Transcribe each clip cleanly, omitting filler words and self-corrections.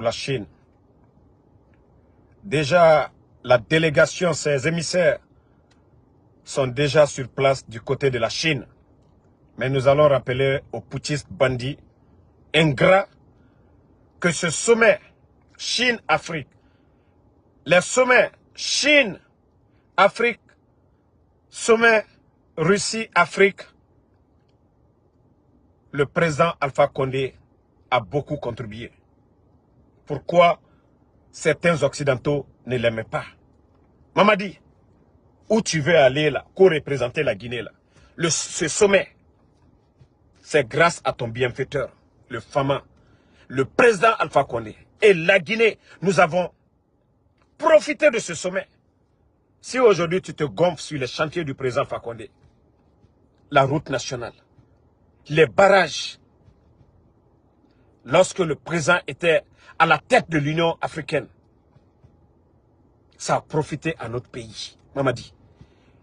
la Chine. Déjà, la délégation, ses émissaires, sont déjà sur place du côté de la Chine. Mais nous allons rappeler aux putschistes bandits, ingrats, que ce sommet Chine-Afrique, les sommets Chine-Afrique, sommet Russie-Afrique, le président Alpha Condé a beaucoup contribué. Pourquoi certains Occidentaux ne l'aimaient pas? Mamadi, où tu veux aller là, co-représenter la Guinée là, ce sommet, c'est grâce à ton bienfaiteur, le Fama, le président Alpha Condé et la Guinée. Nous avons profité de ce sommet. Si aujourd'hui tu te gonfles sur les chantiers du président Alpha Condé, la route nationale, les barrages, lorsque le président était à la tête de l'Union africaine, ça a profité à notre pays, Mamadi.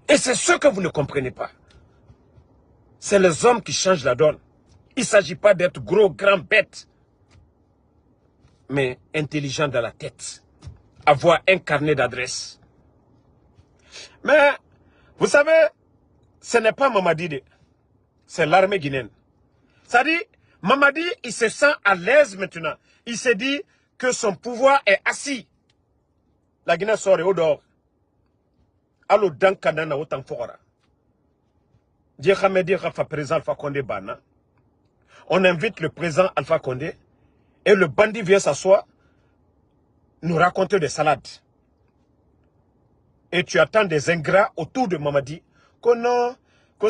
Et c'est ce que vous ne comprenez pas. C'est les hommes qui changent la donne. Il ne s'agit pas d'être gros, grand, bête, mais intelligent dans la tête. Avoir un carnet d'adresse. Mais, vous savez, ce n'est pas Mamadi, c'est l'armée guinéenne. Ça dit, Mamadi, il se sent à l'aise maintenant. Il se dit que son pouvoir est assis. La Guinée sort au dehors. Allo Dankanana autant fora. Président Alpha Condé Bana. On invite le président Alpha Condé et le bandit vient s'asseoir, nous raconter des salades. Et tu attends des ingrats autour de Mamadi. Que non, que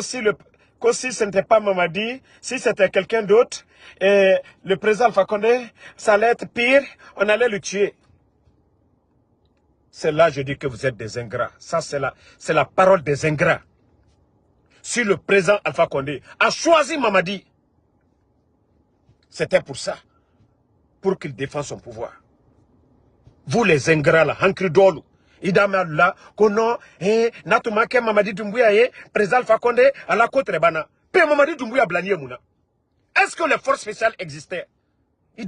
si ce n'était pas Mamadi, si c'était quelqu'un d'autre, et le président Alpha Condé, ça allait être pire, on allait le tuer. C'est là que je dis que vous êtes des ingrats. Ça, c'est la parole des ingrats. Si le président Alpha Condé a choisi Mamadi, c'était pour ça. Pour qu'il défende son pouvoir. Vous les ingrats là, Hankri Dolu, Idama là, Kono, Natumake Mamadi Doumbouya, président Alpha Condé, à la côte Rebana. Pe Mamadi Doumbouya Blanier Mouna. Est-ce que les forces spéciales existaient? Ils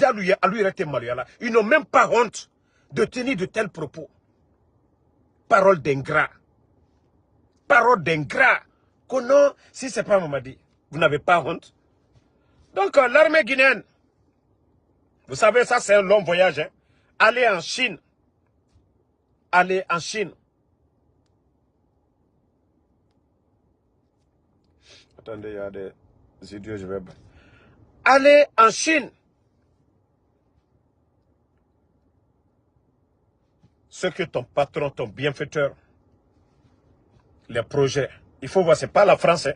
n'ont même pas honte de tenir de tels propos. Parole d'ingrat. Parole d'ingrat. Que non, si ce n'est pas Mamadi, vous n'avez pas honte. Donc, l'armée guinéenne, vous savez, ça c'est un long voyage. Hein? Aller en Chine. Aller en Chine. Attendez, il y a des idiots, je vais... Aller en Chine. Ce que ton patron, ton bienfaiteur, les projets, il faut voir, ce n'est pas la France. Hein?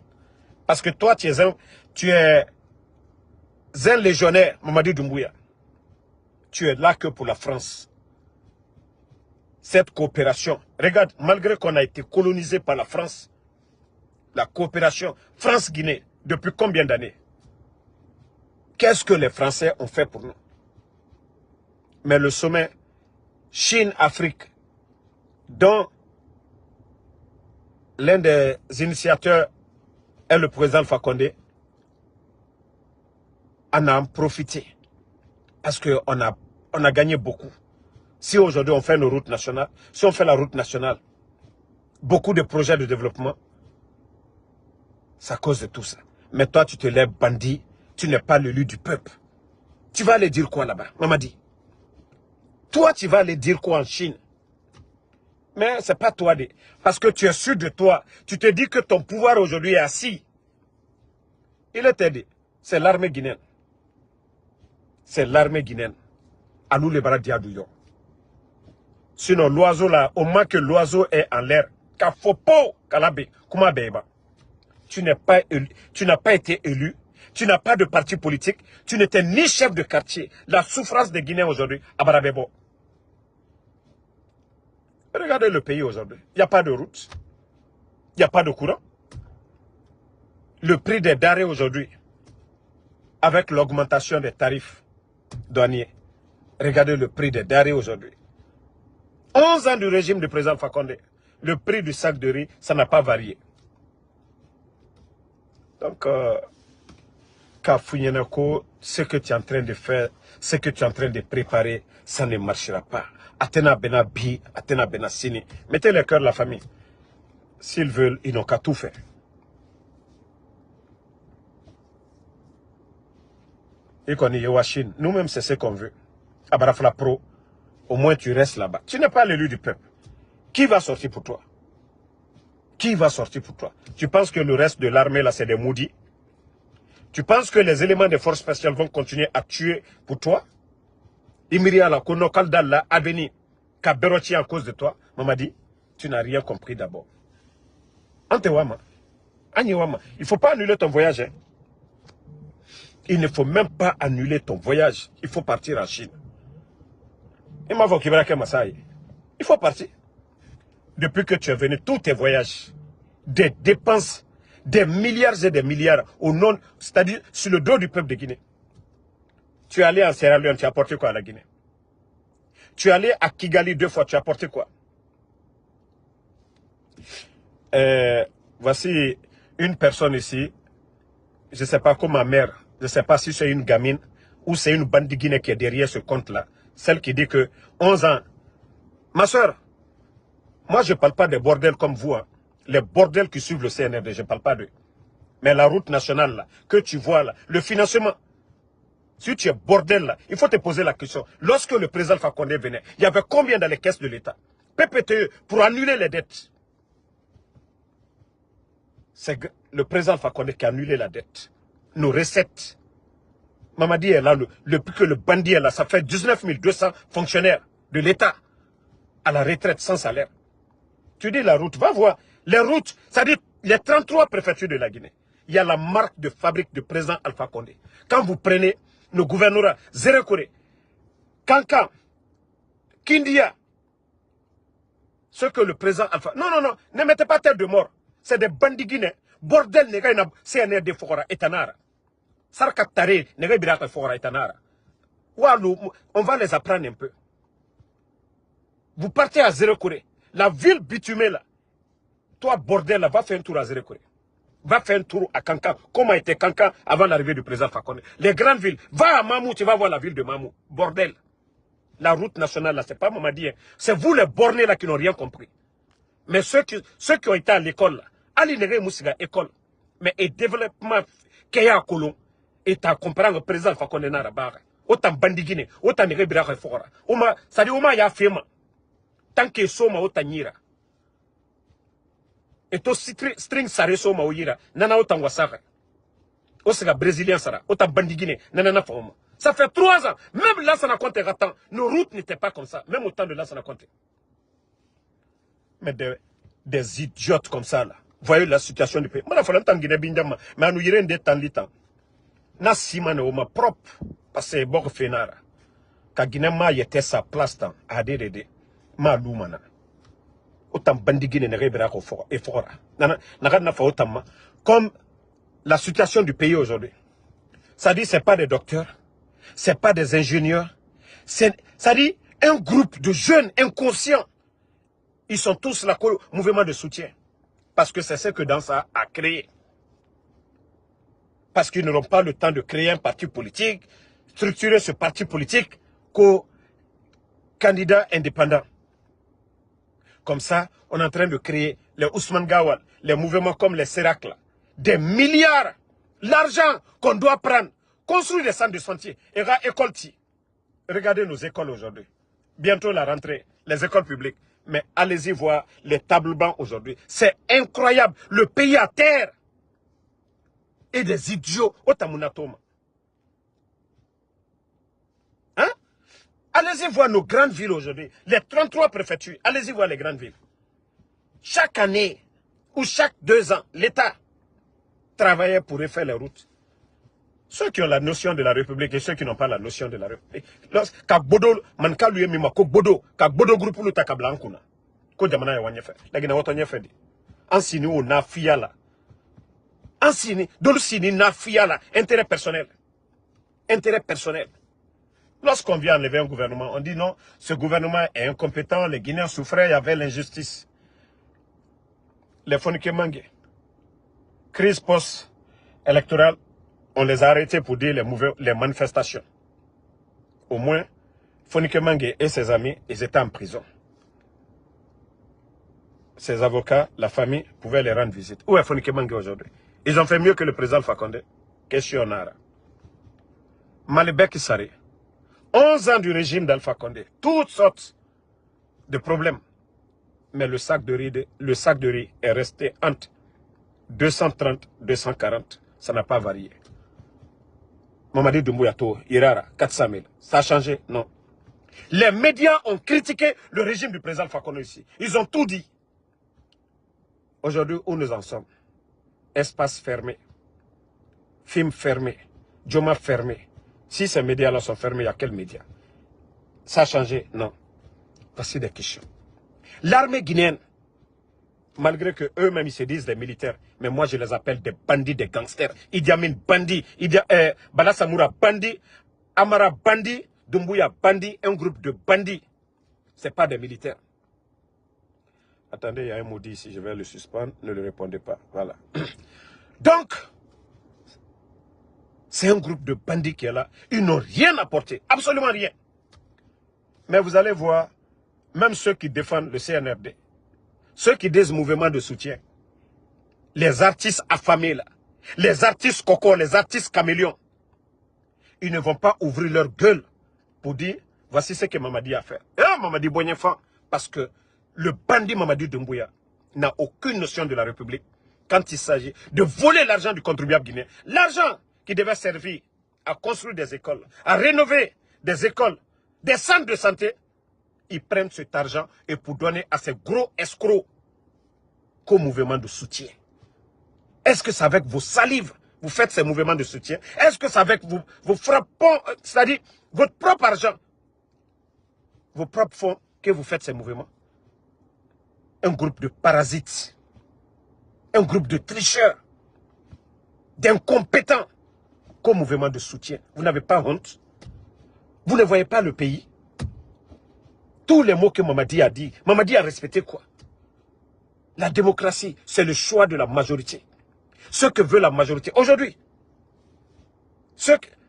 Parce que toi, tu es un légionnaire, Mamadi Doumbouya. Tu es là que pour la France. Cette coopération, regarde, malgré qu'on a été colonisé par la France, la coopération France-Guinée, depuis combien d'années? Qu'est-ce que les Français ont fait pour nous? Mais le sommet Chine-Afrique, dont l'un des initiateurs est le président Alpha Condé, on a en profité. Parce qu'on a gagné beaucoup. Si aujourd'hui on fait nos routes nationales, si on fait la route nationale, beaucoup de projets de développement, c'est à cause de tout ça. Mais toi, tu te lèves bandit, tu n'es pas l'élu du peuple. Tu vas aller dire quoi là-bas, Mamadi? Toi, tu vas aller dire quoi en Chine? Mais ce n'est pas toi. Parce que tu es sûr de toi. Tu te dis que ton pouvoir aujourd'hui est assis. Il est aidé. C'est l'armée guinéenne. C'est l'armée guinéenne. À nous les baradiadouillons. Sinon, l'oiseau là, au moins que l'oiseau est en l'air, tu n'as pas été élu, tu n'as pas de parti politique, tu n'étais ni chef de quartier. La souffrance des Guinéens aujourd'hui, à Barabebo. Regardez le pays aujourd'hui. Il n'y a pas de route. Il n'y a pas de courant. Le prix des denrées aujourd'hui, avec l'augmentation des tarifs douaniers, regardez le prix des denrées aujourd'hui. 11 ans du régime du président Alpha Condé, le prix du sac de riz, ça n'a pas varié. Donc, Kafunyanako, ce que tu es en train de faire, ce que tu es en train de préparer, ça ne marchera pas. Atena Bena Bi, Atena Bena Sini. Mettez le cœur de la famille. S'ils veulent, ils n'ont qu'à tout faire. Et qu'on est Washington, nous-mêmes, c'est ce qu'on veut. Abarafla Pro, au moins tu restes là-bas. Tu n'es pas l'élu du peuple. Qui va sortir pour toi? Qui va sortir pour toi? Tu penses que le reste de l'armée, là, c'est des maudits? Tu penses que les éléments des forces spéciales vont continuer à tuer pour toi? Imiriala, Konokaldala, Aveni, Kaberochi à cause de toi? Mamadi, tu n'as rien compris d'abord. Antewama, Aniwama, il ne faut pas annuler ton voyage. Hein. Il ne faut même pas annuler ton voyage. Il faut partir en Chine. Il faut partir. Depuis que tu es venu, tous tes voyages, des dépenses, des milliards et des milliards, au nom, c'est-à-dire sur le dos du peuple de Guinée. Tu es allé en Sierra Leone, tu as apporté quoi à la Guinée? Tu es allé à Kigali 2 fois, tu as apporté quoi? Voici une personne ici, je ne sais pas comment ma mère, je ne sais pas si c'est une gamine ou c'est une bande de Guinée qui est derrière ce compte-là, celle qui dit que 11 ans. Ma soeur, moi je ne parle pas des bordels comme vous, hein. Les bordels qui suivent le CNRD, je ne parle pas d'eux. Mais la route nationale là, que tu vois là, le financement, si tu es bordel là, il faut te poser la question. Lorsque le président Alpha Condé venait, il y avait combien dans les caisses de l'État? PPTE, pour annuler les dettes. C'est le président Alpha Condé qui a annulé la dette. Nos recettes. Mamadi est là, depuis que le bandit est là, ça fait 19 200 fonctionnaires de l'État à la retraite sans salaire. Tu dis la route, va voir. Les routes, c'est-à-dire les 33 préfectures de la Guinée. Il y a la marque de fabrique du président Alpha Condé. Quand vous prenez nos gouvernorats, Zérekore, Kankan, Kindia, ce que le président Alpha... Non, non, non, ne mettez pas tête de mort. C'est des bandits guinéens. Bordel, CNRD Fora Etanara. Sarkatare, Nebiraka Fora Etanara. On va les apprendre un peu. Vous partez à Zérekore. La ville bitumée là. Toi, bordel, là, va faire un tour à Zérekore. Va faire un tour à Kankan. Comment était Kankan avant l'arrivée du président Fakonde? Les grandes villes. Va à Mamou, tu vas voir la ville de Mamou. Bordel. La route nationale, là, c'est pas Mamadi. Hein. C'est vous les bornés là qui n'ont rien compris. Mais ceux qui ont été à l'école, là, Ali Nere Moussiga, école. Mais et développement, Keya Kolon, et à comprendre le président Fakonde Narabar. Autant bandigine, autant Nere Biraka Fora. Ça dit, Oma ya Fema. Tant que Soma, autant Nira. Et to string sare Soma Oira, Nana autant Wasara. Osega brésilien Sara, autant bandigine, Nana Foma. Ça fait 3 ans. Même là, ça n'a compté ratant. Nos routes n'étaient pas comme ça. Même au temps de là, ça n'a compté. Mais des idiotes comme ça, là. Voyez la situation du pays. Moi, il faut l'entendre Guinée Bindama. Mais nous irons des temps litan. Na simane au ma propre. Parce que c'est bon fénara. Quand Guinée ma était sa place dans ADDD. Ma loumana. Autant bandigine ne rebera qu'au fort. Et fort. N'a fa autant ma. Comme la situation du pays aujourd'hui. Ça dit, c'est pas des docteurs. C'est pas des ingénieurs. Ça dit, un groupe de jeunes inconscients. Ils sont tous là, mouvement de soutien. Parce que c'est ce que Dansa a créé. Parce qu'ils n'auront pas le temps de créer un parti politique, structurer ce parti politique qu'aux candidats indépendants. Comme ça, on est en train de créer les Ousmane Gawal, les mouvements comme les Sérac, des milliards. L'argent qu'on doit prendre, construire des centres de santé, et école. Regardez nos écoles aujourd'hui. Bientôt la rentrée, les écoles publiques. Mais allez-y voir les tables bancs aujourd'hui. C'est incroyable. Le pays à terre. Et des idiots. Otamunatoma. Hein? Allez-y voir nos grandes villes aujourd'hui. Les 33 préfectures. Allez-y voir les grandes villes. Chaque année, ou chaque 2 ans, l'État travaillait pour refaire les routes. Ceux qui ont la notion de la République et ceux qui n'ont pas la notion de la République. Quand Bodo, manka lui mima ko Bodo, quand Bodo groupe lu takabla nkuna. Ko jamana ya wanye fe. Lagi na woto nye fe di. Ansini o na fiala. Ansini, dolu sini na fiala. Intérêt personnel. Intérêt personnel. Lorsqu'on vient enlever un gouvernement, on dit non, ce gouvernement est incompétent, les Guinéens souffraient, il y avait l'injustice. Les Fonike Mangue. Crise post-électorale. On les a arrêtés pour dire les manifestations. Au moins, Fonike Mange et ses amis, ils étaient en prison. Ses avocats, la famille, pouvaient les rendre visite. Où est Fonike Mange aujourd'hui? Ils ont fait mieux que le président Alpha Condé. Question Nara. Malibek Sari. 11 ans du régime d'Alpha Condé. Toutes sortes de problèmes. Mais le sac de riz est resté entre 230 et 240. Ça n'a pas varié. Mamadi Doumbouya Irara, 400 000. Ça a changé? Non. Les médias ont critiqué le régime du président Alpha Condé ici. Ils ont tout dit. Aujourd'hui, où nous en sommes? Espace fermé. Film fermé. Djoma fermé. Si ces médias-là sont fermés, il y a quels médias? Ça a changé? Non. Voici des questions. L'armée guinéenne, malgré que eux-mêmes ils se disent des militaires, mais moi je les appelle des bandits, des gangsters. Idi Amin bandit, Bala Samoura bandit, Amara bandit, Doumbouya bandit, un groupe de bandits. Ce n'est pas des militaires. Attendez, il y a un maudit ici, je vais le suspendre, ne le répondez pas. Voilà. Donc, c'est un groupe de bandits qui est là. Ils n'ont rien apporté, absolument rien. Mais vous allez voir, même ceux qui défendent le CNRD, ceux qui disent mouvement de soutien, les artistes affamés là, les artistes coco, les artistes caméléons, ils ne vont pas ouvrir leur gueule pour dire, voici ce que Mamadi a fait. Et Mamadi Boignefa, parce que le bandit Mamadi Doumbouya n'a aucune notion de la République quand il s'agit de voler l'argent du contribuable guinéen. L'argent qui devait servir à construire des écoles, à rénover des écoles, des centres de santé, ils prennent cet argent et pour donner à ces gros escrocs comme mouvement de soutien. Est-ce que c'est avec vos salives vous faites ces mouvements de soutien? Est-ce que c'est avec vos frappants, c'est-à-dire votre propre argent, vos propres fonds que vous faites ces mouvements? Un groupe de parasites, un groupe de tricheurs, d'incompétents comme mouvement de soutien. Vous n'avez pas honte? Vous ne voyez pas le pays? Tous les mots que Mamadi a dit, Mamadi a respecté quoi? La démocratie, c'est le choix de la majorité. Ce que veut la majorité. Aujourd'hui,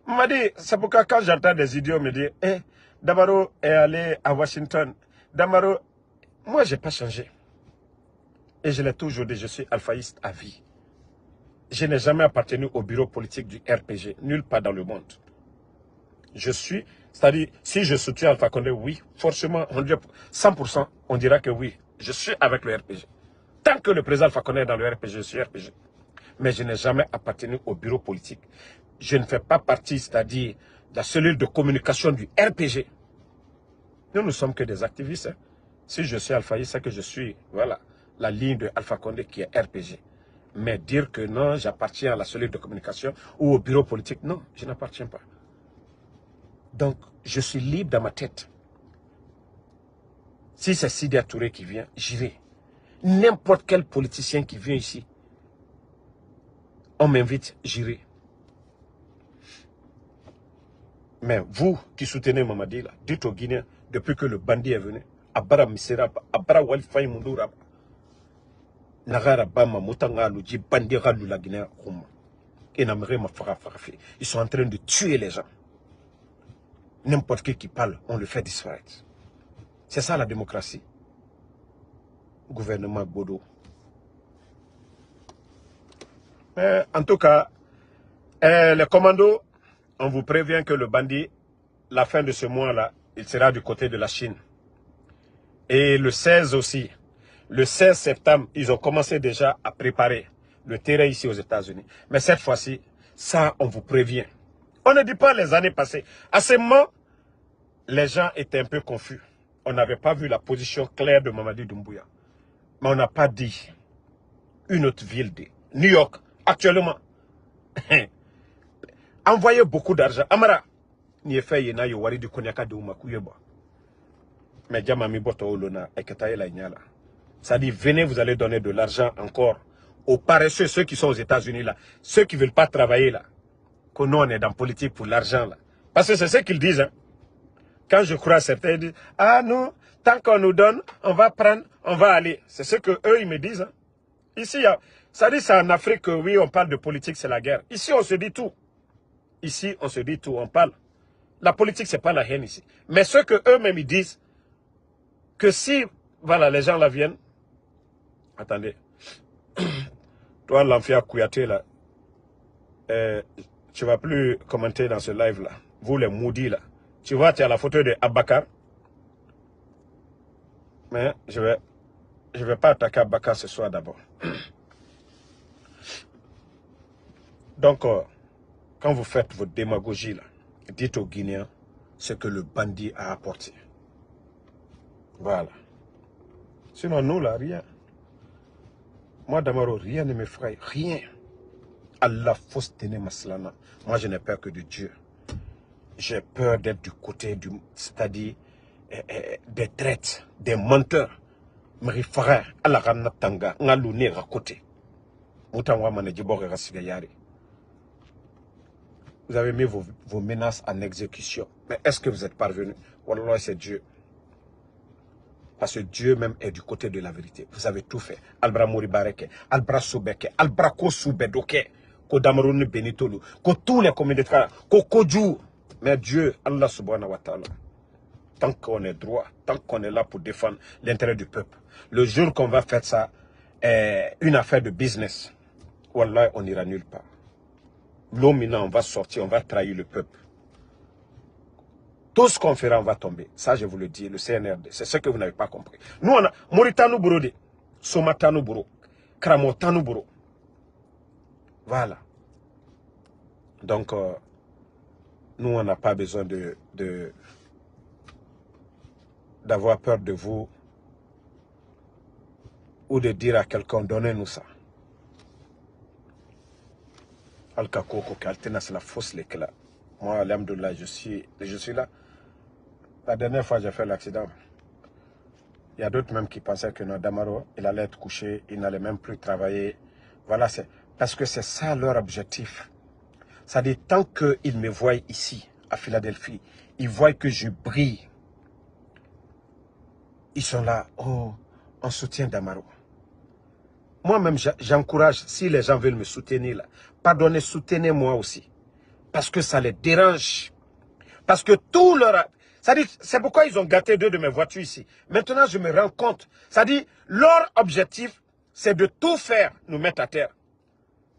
Mamadi, c'est pourquoi quand j'entends des idiots me dire, Damaro est allé à Washington. Damaro, moi je n'ai pas changé. Et je l'ai toujours dit, je suis alphaïste à vie. Je n'ai jamais appartenu au bureau politique du RPG, nulle part dans le monde. Je suis, c'est-à-dire, si je soutiens Alpha Condé, oui, forcément, 100%, on dira que oui, je suis avec le RPG. Tant que le président Alpha Condé est dans le RPG, je suis RPG. Mais je n'ai jamais appartenu au bureau politique. Je ne fais pas partie, c'est-à-dire, de la cellule de communication du RPG. Nous ne sommes que des activistes. Hein. Si je suis alphaïste, c'est que je suis, voilà, la ligne de Alpha Condé qui est RPG. Mais dire que non, j'appartiens à la cellule de communication ou au bureau politique, non, je n'appartiens pas. Donc, je suis libre dans ma tête. Si c'est Sidia Touré qui vient, j'irai. N'importe quel politicien qui vient ici, on m'invite, j'irai. Mais vous qui soutenez Mamadi, là, dites aux Guinéens, depuis que le bandit est venu, Abara Miseraba, Abara Walfaï Munduraba, Nagara Bama, Mutanga Luji, Bandira Lula Guinée, ils sont en train de tuer les gens. N'importe qui parle, on le fait disparaître. C'est ça la démocratie. Gouvernement Bodo. Mais en tout cas, les commandos, on vous prévient que le bandit, la fin de ce mois-là, il sera du côté de la Chine. Et le 16 aussi, le 16 septembre, ils ont commencé déjà à préparer le terrain ici aux États-Unis. Mais cette fois-ci, ça, on vous prévient. On ne dit pas les années passées. À ce moment, les gens étaient un peu confus. On n'avait pas vu la position claire de Mamadi Doumbouya. Mais on n'a pas dit une autre ville de New York, actuellement. Envoyez beaucoup d'argent. Amara, n'y est fait yena yo wari du konyaka de umakuyeba. Mais Djamami Boto Olona, eketaye la inyala. Ça dit, venez, vous allez donner de l'argent encore aux paresseux, ceux qui sont aux États-Unis là, ceux qui ne veulent pas travailler là. Que nous, on est dans la politique pour l'argent là. Parce que c'est ce qu'ils disent. Hein. Quand je crois à certains, ils disent, ah non, tant qu'on nous donne, on va prendre, on va aller. C'est ce que eux ils me disent. Hein. Ici, ça dit, c'est en Afrique que oui, on parle de politique, c'est la guerre. Ici, on se dit tout. Ici, on se dit tout, on parle. La politique, c'est pas la haine ici. Mais ce que eux-mêmes, ils disent, que si, voilà, les gens là viennent, attendez, toi, l'Amphia Kouyaté, là, tu vas plus commenter dans ce live-là. Vous, les maudits, là. Tu vois, tu as la photo de Abakar. Mais je vais pas attaquer Abakar ce soir d'abord. Donc, quand vous faites votre démagogie, là, dites aux Guinéens ce que le bandit a apporté. Voilà. Sinon, nous, là, rien. Moi, Damaro, rien ne m'effraie. Rien. Allah fausse tenir maslana. Moi, je n'ai peur que de Dieu. J'ai peur d'être du côté du... C'est-à-dire des traites, des menteurs. Mari frère, Allah ranna tanga, ngalune rakote. Moutangwa manejibore rasigayari. Vous avez mis vos menaces en exécution. Mais est-ce que vous êtes parvenus? Wallah, c'est Dieu. Parce que Dieu même est du côté de la vérité. Vous avez tout fait. Albra Moribareke, Albra Soubeke, Albra Kosoubedoke, Kodamarouni Benitolu, que tous les communautés, que Kodjou. Mais Dieu, Allah subhanahu wa ta'ala, tant qu'on est droit, tant qu'on est là pour défendre l'intérêt du peuple, le jour qu'on va faire ça, une affaire de business, wallah, on n'ira nulle part. L'homme, on va sortir, on va trahir le peuple. Tout ce qu'on fera, on va tomber. Ça, je vous le dis, le CNRD. C'est ce que vous n'avez pas compris. Nous, on a Mauritano Bourode, Somatano Bouro, Kramotano Bouro. Voilà. Donc, nous, on n'a pas besoin d'avoir peur de vous ou de dire à quelqu'un, donnez-nous ça. Al-Kakoko, Kaltena, c'est la fausse l'éclat. Moi, alhamdoulilah, je suis là. La dernière fois, j'ai fait l'accident. Il y a d'autres même qui pensaient que notre Damaro, il allait être couché, il n'allait même plus travailler. Voilà, c'est parce que c'est ça leur objectif. Ça dit, tant qu'ils me voient ici, à Philadelphie, ils voient que je brille. Ils sont là, oh, on soutient Damaro. Moi-même, j'encourage, si les gens veulent me soutenir, là, pardonnez, soutenez-moi aussi. Parce que ça les dérange. Parce que tout leur... C'est pourquoi ils ont gâté 2 de mes voitures ici. Maintenant, je me rends compte. Ça dit, leur objectif, c'est de tout faire, nous mettre à terre.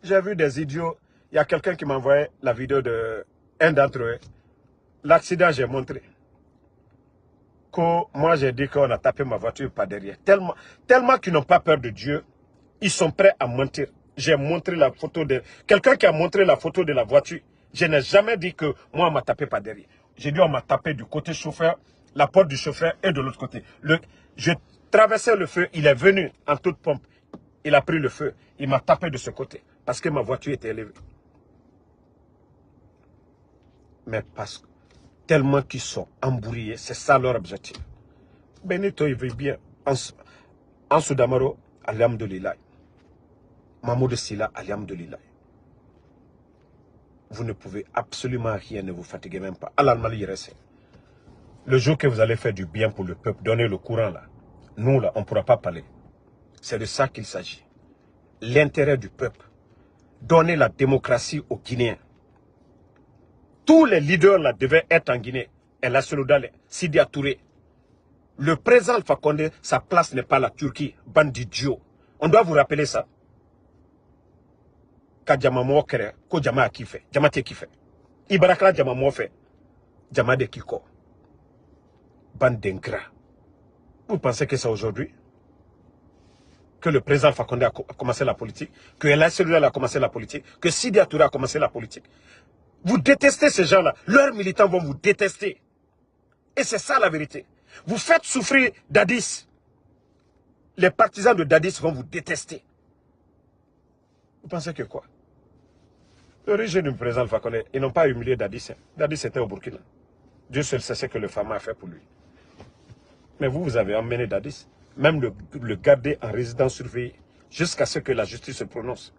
J'ai vu des idiots. Il y a quelqu'un qui m'a envoyé la vidéo de un d'entre eux. L'accident, j'ai montré. Que moi, j'ai dit qu'on a tapé ma voiture par derrière. Tellement qu'ils n'ont pas peur de Dieu, ils sont prêts à mentir. J'ai montré la photo de... Quelqu'un qui a montré la photo de la voiture. Je n'ai jamais dit que moi, on m'a tapé par derrière. J'ai dit on m'a tapé du côté chauffeur, la porte du chauffeur et de l'autre côté. Je traversais le feu, il est venu en toute pompe. Il a pris le feu, il m'a tapé de ce côté. Parce que ma voiture était élevée. Mais parce que tellement qu'ils sont embrouillés, c'est ça leur objectif. Benito, il vit bien. En Soudamaro, alhamdoulilah. Mahmoud Silla, alhamdoulilah. Vous ne pouvez absolument rien, ne vous fatiguez même pas. Le jour que vous allez faire du bien pour le peuple, donner le courant là, nous là, on ne pourra pas parler. C'est de ça qu'il s'agit. L'intérêt du peuple. Donner la démocratie aux Guinéens. Tous les leaders là devaient être en Guinée. El Asseloudale, Sidi Touré. Le président Alpha Condé, sa place n'est pas la Turquie. Bande d'idiot. On doit vous rappeler ça. Ka jama mo kere ko jama kife jama te kife ibarakla jama mo fait jama de kiko bande d'ingrats. Vous pensez que c'est aujourd'hui que le président Fakonde a commencé la politique, que El Asseloudale a commencé la politique, que Sidi Touré a commencé la politique? Vous détestez ces gens-là, leurs militants vont vous détester. Et c'est ça la vérité. Vous faites souffrir Dadis. Les partisans de Dadis vont vous détester. Vous pensez que quoi? Le régime du président Alpha Condé, ils n'ont pas humilié Dadis. Dadis était au Burkina. Dieu seul sait ce que le Fama a fait pour lui. Mais vous avez emmené Dadis, même le garder en résidence surveillée, jusqu'à ce que la justice se prononce.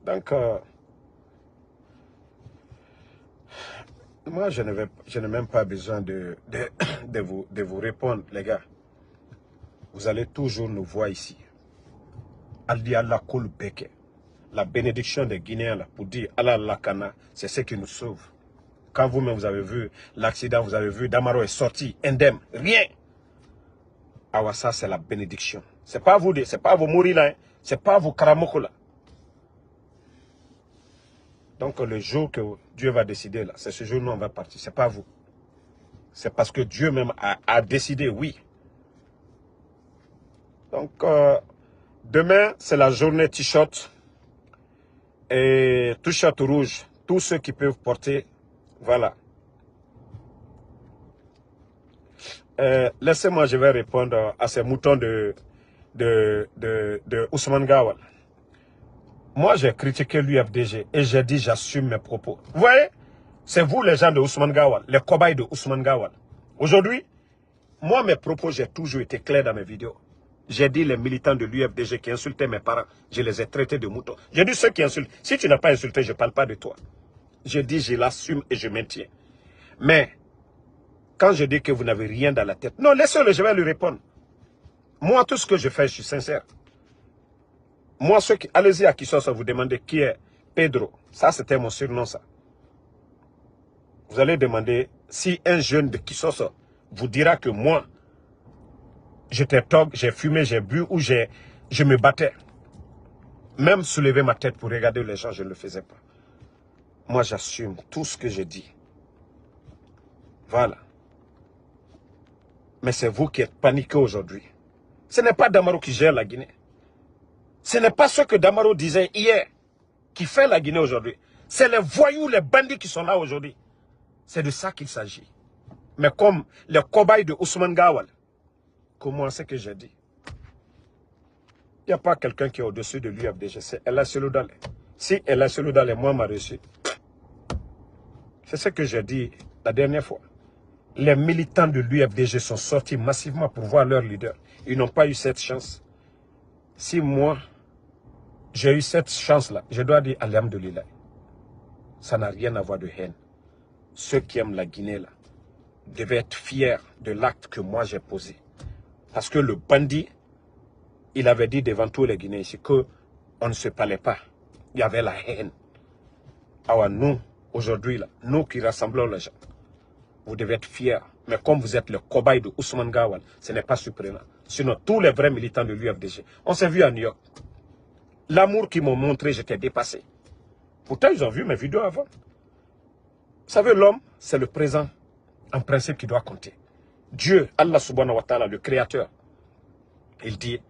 Donc, moi, je n'ai même pas besoin de vous répondre, les gars. Vous allez toujours nous voir ici. Ali Allah Koul Beke. La bénédiction des Guinéens là, pour dire Allah Lakana, c'est ce qui nous sauve. Quand vous-même vous avez vu l'accident, vous avez vu Damaro est sorti, indemne, rien. Ah ça c'est la bénédiction. C'est pas vous, c'est pas vos mourir là, hein. C'est pas vos karamoko là. Donc le jour que Dieu va décider là, c'est ce jour où nous on va partir. C'est pas vous. C'est parce que Dieu même a décidé, oui. Donc demain c'est la journée t-shirt et t-shirt rouge. Tous ceux qui peuvent porter, voilà. Laissez-moi, je vais répondre à ces moutons de Ousmane Gawal. Moi, j'ai critiqué l'UFDG et j'ai dit, j'assume mes propos. Vous voyez, c'est vous les gens de Ousmane Gawal, les cobayes de Ousmane Gawal. Aujourd'hui, moi, mes propos, j'ai toujours été clair dans mes vidéos. J'ai dit les militants de l'UFDG qui insultaient mes parents, je les ai traités de moutons. J'ai dit ceux qui insultent. Si tu n'as pas insulté, je ne parle pas de toi. J'ai dit, je l'assume et je maintiens. Mais, quand je dis que vous n'avez rien dans la tête, non, laissez-le, je vais lui répondre. Moi, tout ce que je fais, je suis sincère. Moi, ceux qui... Allez-y à Kisossa, vous demandez qui est Pedro. Ça, c'était mon surnom, ça. Vous allez demander si un jeune de Kisossa vous dira que moi, j'étais tog, j'ai fumé, j'ai bu ou je me battais. Même soulever ma tête pour regarder les gens, je ne le faisais pas. Moi, j'assume tout ce que je dis. Voilà. Mais c'est vous qui êtes paniqués aujourd'hui. Ce n'est pas Damaro qui gère la Guinée. Ce n'est pas ce que Damaro disait hier qui fait la Guinée aujourd'hui. C'est les voyous, les bandits qui sont là aujourd'hui. C'est de ça qu'il s'agit. Mais comme les cobayes de Ousmane Gawal, comment c'est que j'ai dit? Il n'y a pas quelqu'un qui est au-dessus de l'UFDG. C'est Ella Seloudale. Si Ella Seloudale, moi, m'a reçu. C'est ce que j'ai dit la dernière fois. Les militants de l'UFDG sont sortis massivement pour voir leur leader. Ils n'ont pas eu cette chance. Si moi, j'ai eu cette chance-là, je dois dire alhamdoulilah. Ça n'a rien à voir de haine. Ceux qui aiment la Guinée, là, devaient être fiers de l'acte que moi j'ai posé. Parce que le bandit, il avait dit devant tous les Guinéens ici qu'on ne se parlait pas. Il y avait la haine. Alors nous, aujourd'hui, là, nous qui rassemblons les gens, vous devez être fiers. Mais comme vous êtes le cobaye de Ousmane Gawal, ce n'est pas surprenant. Sinon, tous les vrais militants de l'UFDG, on s'est vu à New York. L'amour qu'ils m'ont montré, j'étais dépassé. Pourtant, ils ont vu mes vidéos avant. Vous savez, l'homme, c'est le présent, en principe, qui doit compter. Dieu, Allah subhanahu wa ta'ala, le créateur, il dit,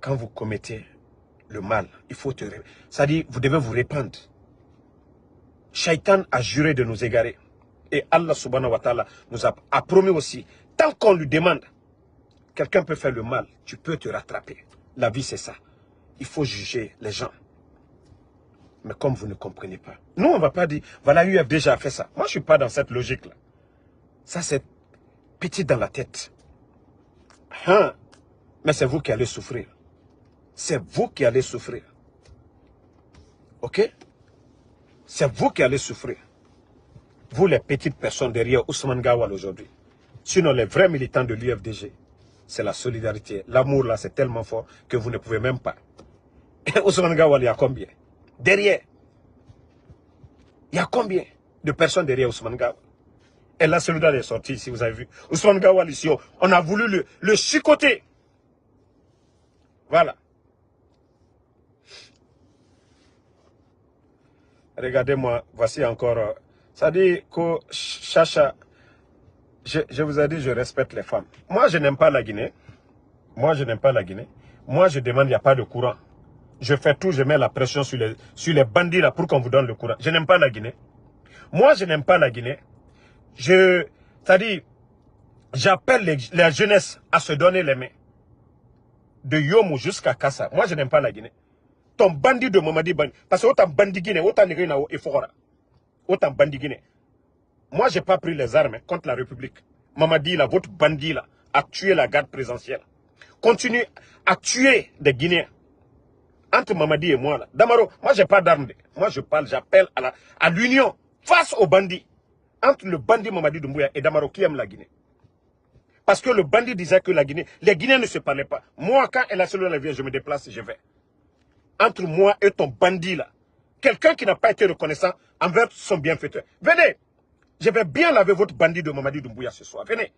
quand vous commettez le mal, il faut te... Ça dit, vous devez vous répandre. Shaitan a juré de nous égarer. Et Allah subhanahu wa ta'ala nous a promis aussi, tant qu'on lui demande, quelqu'un peut faire le mal, tu peux te rattraper. La vie, c'est ça. Il faut juger les gens. Mais comme vous ne comprenez pas. Nous, on ne va pas dire, voilà, UFDG a fait ça. Moi, je ne suis pas dans cette logique-là. Ça, c'est petit dans la tête. Hein? Mais c'est vous qui allez souffrir. C'est vous qui allez souffrir. Ok? C'est vous qui allez souffrir. Vous, les petites personnes derrière Ousmane Gawal aujourd'hui. Sinon, les vrais militants de l'UFDG, c'est la solidarité. L'amour, là, c'est tellement fort que vous ne pouvez même pas. Et Ousmane Gawal, il y a combien? Derrière. Il y a combien de personnes derrière Ousmane Gawal? Et là, celui-là est sorti, si vous avez vu. Ousmane Gawal, ici, on a voulu le chicoter. Voilà. Regardez-moi, voici encore... ça dit que Chacha, je vous ai dit, je respecte les femmes. Moi, je n'aime pas la Guinée. Moi, je n'aime pas la Guinée. Moi, je demande, il n'y a pas de courant. Je fais tout, je mets la pression sur les bandits là pour qu'on vous donne le courant. Je n'aime pas la Guinée. Moi, je n'aime pas la Guinée. C'est-à-dire, j'appelle la jeunesse à se donner les mains. De Yomo jusqu'à Kassa. Moi, je n'aime pas la Guinée. Ton bandit de Mamadi Bandi. Parce que autant bandit Guinée, autant Nigérien et Fora. Autant bandit Guinée. Moi, je n'ai pas pris les armes contre la République. Mamadi, là, votre bandit, là, a tué la garde présidentielle. Continue à tuer des Guinéens. Entre Mamadi et moi, là. Damaro, moi, je n'ai pas d'armes. Moi, je parle, j'appelle à l'union face aux bandits. Entre le bandit Mamadi Doumbouya et Damaro qui aime la Guinée. Parce que le bandit disait que la Guinée, les Guinéens ne se parlaient pas. Moi, quand elle a celui la vient, je me déplace et je vais. Entre moi et ton bandit là, quelqu'un qui n'a pas été reconnaissant envers son bienfaiteur. Venez, je vais bien laver votre bandit de Mamadi Doumbouya ce soir. Venez.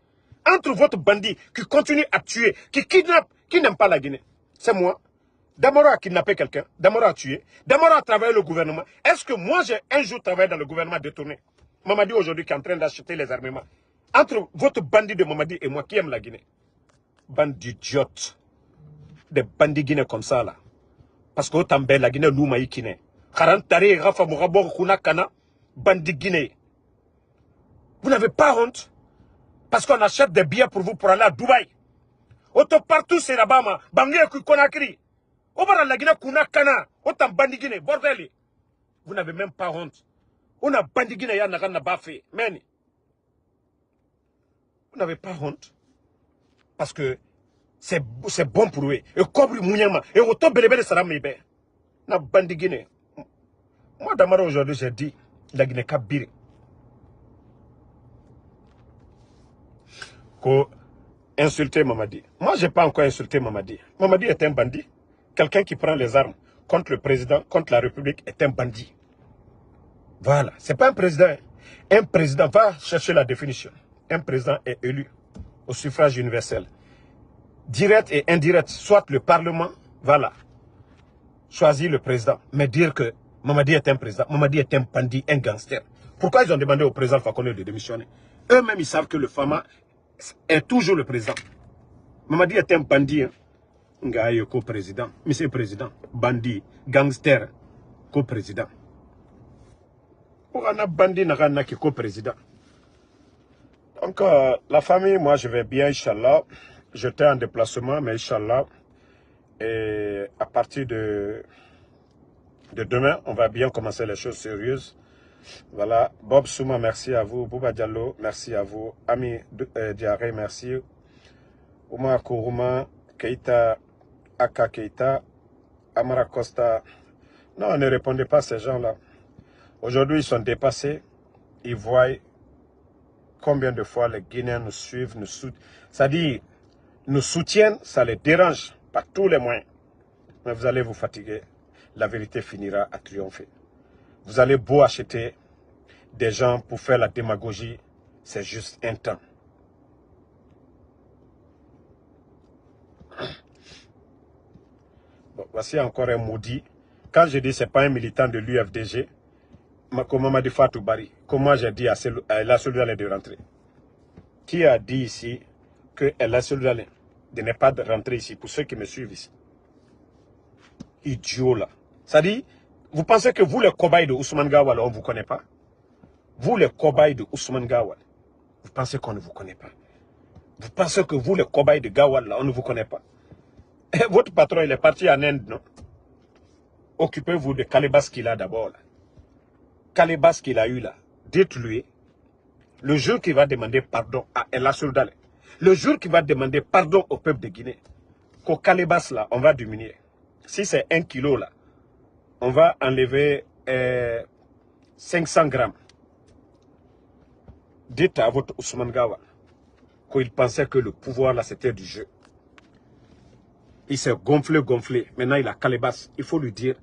Entre votre bandit qui continue à tuer, qui kidnappe, qui n'aime pas la Guinée, c'est moi. Damaro a kidnappé quelqu'un, Damaro a tué, Damaro a travaillé le gouvernement. Est-ce que moi j'ai un jour travaillé dans le gouvernement détourné? Mamadi aujourd'hui qui est en train d'acheter les armements. Entre votre bandit de Mamadi et moi qui aime la Guinée. Bande d'idiotes. Des bandits guinéens comme ça là. Parce que autant la Guinée nous maï kine. Karantari Rafa Mourabor Kuna Kana, bandit guinéen. Vous n'avez pas honte? Parce qu'on achète des billets pour vous pour aller à Dubaï. Autant partout c'est là-bas, Bangé Konakri. Au bas la Guinée Kuna Kana, autant bandit guinéen, bordel. Vous n'avez même pas honte. On a bandit guinéen, n'a pas fait. Mais vous n'avez pas honte. Parce que c'est bon pour eux. Et comme Mouniama, et autant belébé ça m'a na bandit guinéen. Moi, Damaro, aujourd'hui, j'ai dit, la Guinée Kabiri. Qu'on insulter Mamadi. Moi, je n'ai pas encore insulté Mamadi. Mamadi est un bandit. Quelqu'un qui prend les armes contre le président, contre la République, est un bandit. Voilà. Ce n'est pas un président. Un président, va chercher la définition. Un président est élu au suffrage universel. Direct et indirect, soit le Parlement, voilà, choisit le président. Mais dire que Mamadi est un président, Mamadi est un bandit, un gangster. Pourquoi ils ont demandé au président Fakonde de démissionner? Eux-mêmes, ils savent que le Fama est toujours le président. Mamadi est un bandit. Ngaye co-président. Monsieur le président. Bandit. Gangster. Co-président. On a bandit n'a qui co-président. Donc, la famille, moi, je vais bien, Inch'Allah. J'étais en déplacement, mais Inch'Allah. Et à partir de demain, on va bien commencer les choses sérieuses. Voilà. Bob Souma, merci à vous. Bouba Diallo, merci à vous. Ami Diaré, merci. Oumar Kourouma, Keita, Aka Keita, Amara Costa. Non, ne répondez pas à ces gens-là. Aujourd'hui, ils sont dépassés. Ils voient combien de fois les Guinéens nous suivent, nous soutiennent. C'est-à-dire, nous soutiennent, ça les dérange par tous les moyens. Mais vous allez vous fatiguer. La vérité finira à triompher. Vous allez beau acheter des gens pour faire la démagogie, c'est juste un temps. Bon, voici encore un maudit. Quand je dis que ce n'est pas un militant de l'UFDG, comme m'a dit Fatou Bari, comment j'ai dit à la Soldalé de rentrer? Qui a dit ici que la Soldalé de ne pas rentrer ici, pour ceux qui me suivent ici? Idiot là. Ça dit, vous pensez que vous les cobayes de Ousmane Gawal, on ne vous connaît pas? Vous les cobayes de Ousmane Gawal, vous pensez qu'on ne vous connaît pas? Vous pensez que vous les cobayes de Gawal là, on ne vous connaît pas? Et votre patron, il est parti en Inde, non? Occupez-vous de Kalebas qu'il a d'abord là. Kalebas qu'il a eu là. Dites-lui, le jour qu'il va demander pardon à El Soldalé, le jour qu'il va demander pardon au peuple de Guinée, qu'au Kalebas là, on va diminuer. Si c'est 1 kilo là, on va enlever 500 grammes. Dites à votre Ousmane Gawal qu'il pensait que le pouvoir là c'était du jeu. Il s'est gonflé. Maintenant il a Kalebas. Il faut lui dire,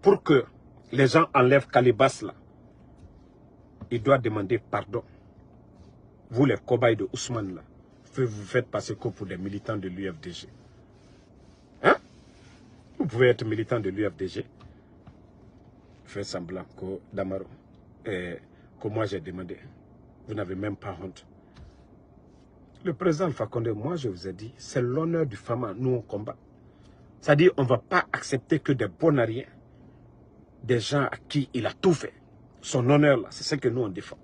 pour que les gens enlèvent Kalebas là, il doit demander pardon. Vous les cobayes de Ousmane là, vous faites passer que pour des militants de l'UFDG. Hein? Vous pouvez être militant de l'UFDG. Faites semblant que Damaro, que moi j'ai demandé. Vous n'avez même pas honte. Le président Alpha Condé, moi je vous ai dit, c'est l'honneur du Fama, nous on combat. C'est-à-dire, on ne va pas accepter que des bonariens, des gens à qui il a tout fait, son honneur là, c'est ce que nous on défend.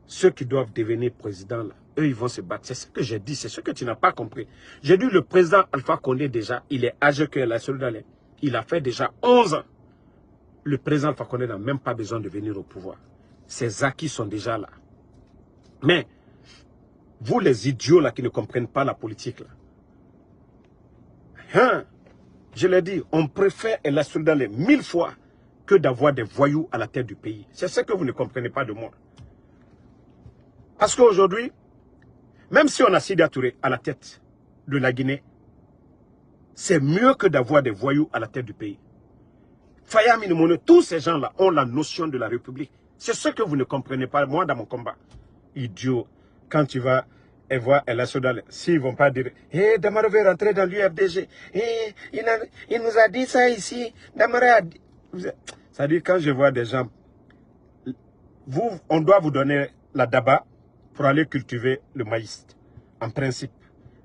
Ceux qui doivent devenir présidents là, eux ils vont se battre. C'est ce que j'ai dit, c'est ce que tu n'as pas compris. J'ai dit le président Alpha Condé déjà, il est âgé que la Soldalé. Il a fait déjà 11 ans. Le président Alpha Condé n'a même pas besoin de venir au pouvoir. Ses acquis sont déjà là. Mais, vous les idiots là qui ne comprennent pas la politique là, hein, je l'ai dit, on préfère la Soldalé 1000 fois que d'avoir des voyous à la tête du pays. C'est ce que vous ne comprenez pas de moi. Parce qu'aujourd'hui, Même si on a Sidi Touré à la tête de la Guinée, c'est mieux que d'avoir des voyous à la tête du pays. Faya Minimono, tous ces gens-là ont la notion de la République. C'est ce que vous ne comprenez pas, moi, dans mon combat. Idiot, quand tu vas et voir El Asodal, s'ils ne vont pas dire « Hé, Damaro veut rentrer dans l'UFDG. Hé, il nous a dit ça ici. Damaro a dit... » Ça dit quand je vois des gens, on doit vous donner la daba pour aller cultiver le maïs, en principe.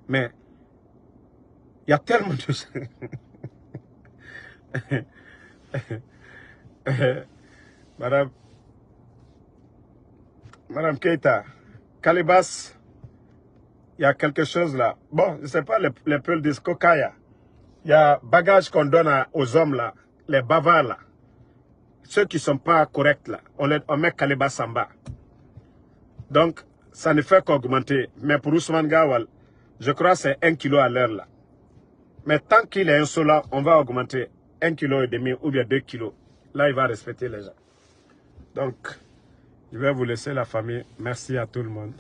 Mais il y a tellement de choses. Madame Keita, Calibas, il y a quelque chose là. Bon, je ne sais pas, les peuls disent Kokaya. Il y a bagage qu'on donne aux hommes là, les bavards là. Ceux qui ne sont pas corrects là, on met Calibas en bas. Donc, ça ne fait qu'augmenter. Mais pour Ousmane Gawal, je crois que c'est 1 kilo à l'heure là. Mais tant qu'il est insolent, on va augmenter 1,5 kg ou bien 2 kilos. Là, il va respecter les gens. Donc, je vais vous laisser la famille. Merci à tout le monde.